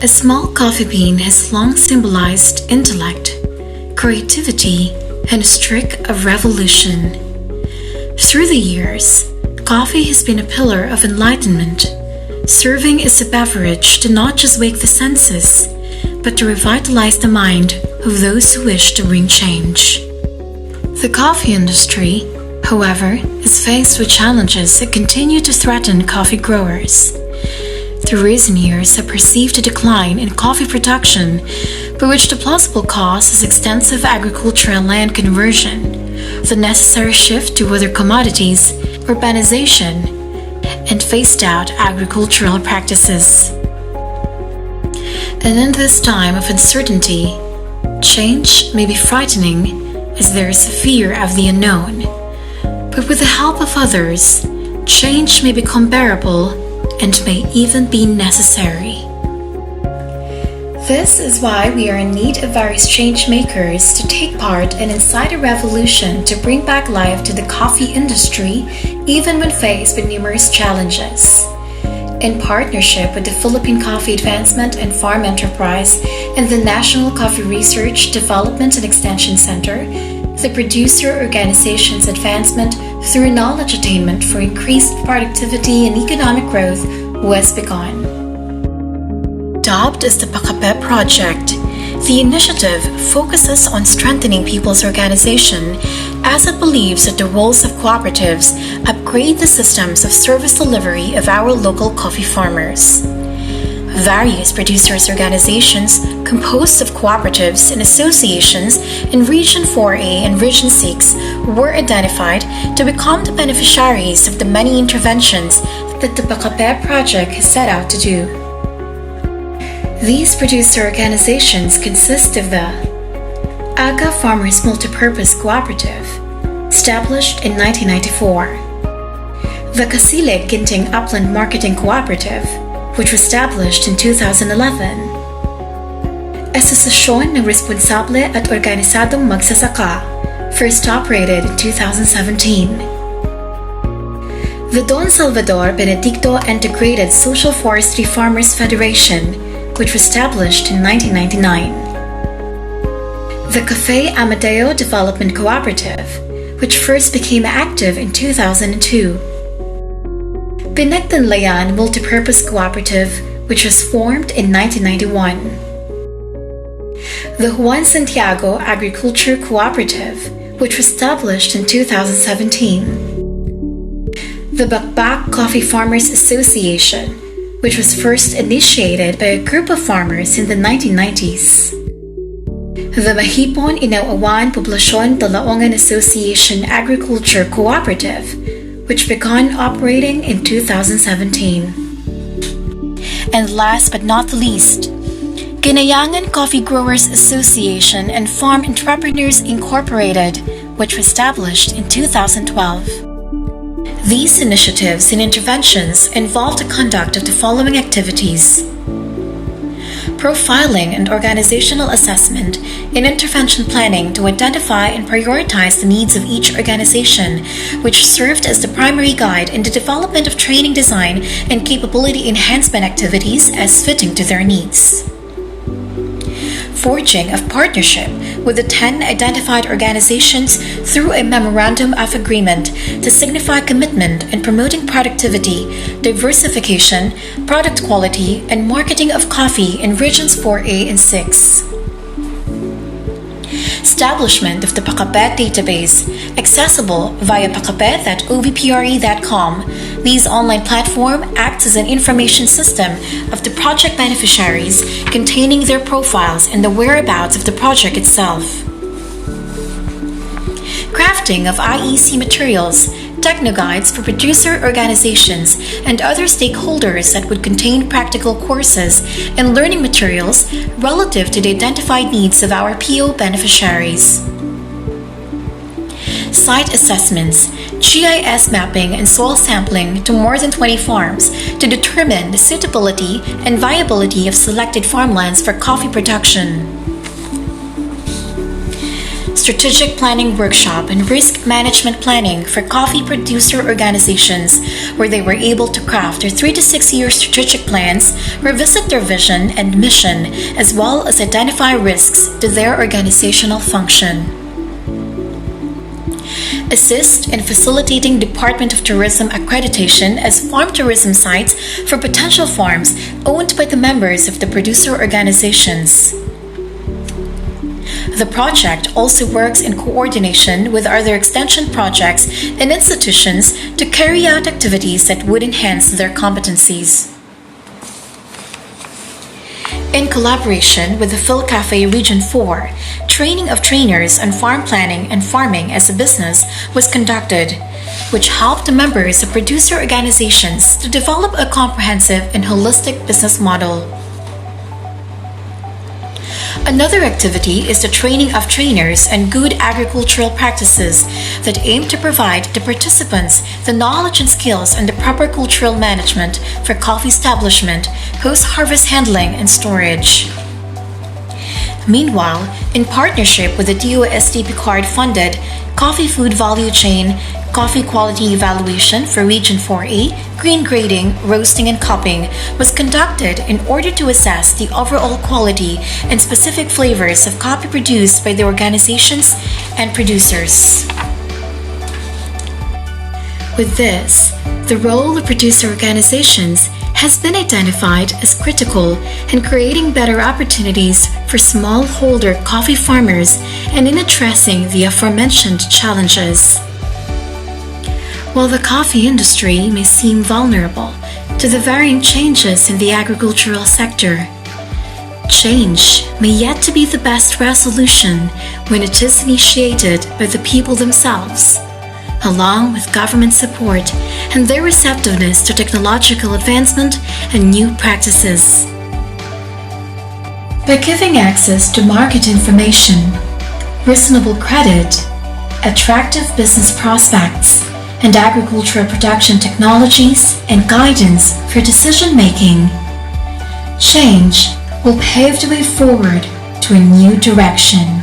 A small coffee bean has long symbolized intellect, creativity, and a streak of revolution. Through the years, coffee has been a pillar of enlightenment, serving as a beverage to not just wake the senses, but to revitalize the mind of those who wish to bring change. The coffee industry, however, is faced with challenges that continue to threaten coffee growers. The recent years have perceived a decline in coffee production, for which the plausible cause is extensive agricultural land conversion, the necessary shift to other commodities, urbanization, and phased out agricultural practices. And in this time of uncertainty, change may be frightening as there is a fear of the unknown. But with the help of others, change may become bearable and may even be necessary. This is why we are in need of various change makers to take part and incite a revolution to bring back life to the coffee industry, even when faced with numerous challenges. In partnership with the Philippine Coffee Advancement and Farm Enterprise and the National Coffee Research, Development and Extension Center, the producer organization's advancement through knowledge attainment for increased productivity and economic growth was begun. Dubbed as the PAKAPE project, the initiative focuses on strengthening people's organization as it believes that the roles of cooperatives upgrade the systems of service delivery of our local coffee farmers. Various producers' organizations composed of cooperatives and associations in Region 4A and Region 6 were identified to become the beneficiaries of the many interventions that the PAKAPE project has set out to do. These producer organizations consist of the AGA Farmers Multipurpose Cooperative, established in 1994, the Kasilig Ginting Upland Marketing Cooperative, which was established in 2011, Asosasyon ng Responsable at Organisadong Magsasaka, first operated in 2017, the Don Salvador Benedicto Integrated Social Forestry Farmers Federation, which was established in 1999, the Cafe Amadeo Development Cooperative, which first became active in 2002, Pinagdanlayan Multipurpose Cooperative, which was formed in 1991, the Juan Santiago Agriculture Cooperative, which was established in 2017, the Bakbak Coffee Farmers Association, which was first initiated by a group of farmers in the 1990s, the Mahipon Inauawan Poblasyon Dalaongan Association Agriculture Cooperative, which began operating in 2017. And last but not the least, Ginayangan Coffee Growers Association and Farm Entrepreneurs Incorporated, which was established in 2012. These initiatives and interventions involve the conduct of the following activities: profiling and organizational assessment in intervention planning to identify and prioritize the needs of each organization, which served as the primary guide in the development of training design and capability enhancement activities as fitting to their needs. Forging of partnership with the 10 identified organizations through a memorandum of agreement to signify commitment in promoting productivity, diversification, product quality, and marketing of coffee in Regions 4A and 6. Establishment of the PAKAPE database, accessible via pakape.ovpre.com. This online platform acts as an information system of the project beneficiaries, containing their profiles and the whereabouts of the project itself. Crafting of IEC materials, techno-guides for producer organizations and other stakeholders that would contain practical courses and learning materials relative to the identified needs of our PO beneficiaries. Site assessments, GIS mapping and soil sampling to more than 20 farms to determine the suitability and viability of selected farmlands for coffee production. strategic planning workshop and risk management planning for coffee producer organizations, where they were able to craft their 3 to 6 year strategic plans, revisit their vision and mission, as well as identify risks to their organizational function. Assist in facilitating Department of Tourism accreditation as farm tourism sites for potential farms owned by the members of the producer organizations. The project also works in coordination with other extension projects and institutions to carry out activities that would enhance their competencies. In collaboration with the PhilCafe Region 4, training of trainers on farm planning and farming as a business was conducted, which helped the members of producer organizations to develop a comprehensive and holistic business model. Another activity is the training of trainers and good agricultural practices that aim to provide the participants the knowledge and skills and the proper cultural management for coffee establishment, post-harvest handling, and storage. Meanwhile, in partnership with the DOST Picard-funded Coffee Food Value Chain Coffee Quality Evaluation for Region 4A, green grading, roasting, and cupping was conducted in order to assess the overall quality and specific flavors of coffee produced by the organizations and producers. With this, the role of producer organizations has been identified as critical in creating better opportunities for smallholder coffee farmers and in addressing the aforementioned challenges. While the coffee industry may seem vulnerable to the varying changes in the agricultural sector, change may yet to be the best resolution when it is initiated by the people themselves, along with government support and their receptiveness to technological advancement and new practices. By giving access to market information, reasonable credit, attractive business prospects, and agricultural production technologies and guidance for decision-making, change will pave the way forward to a new direction.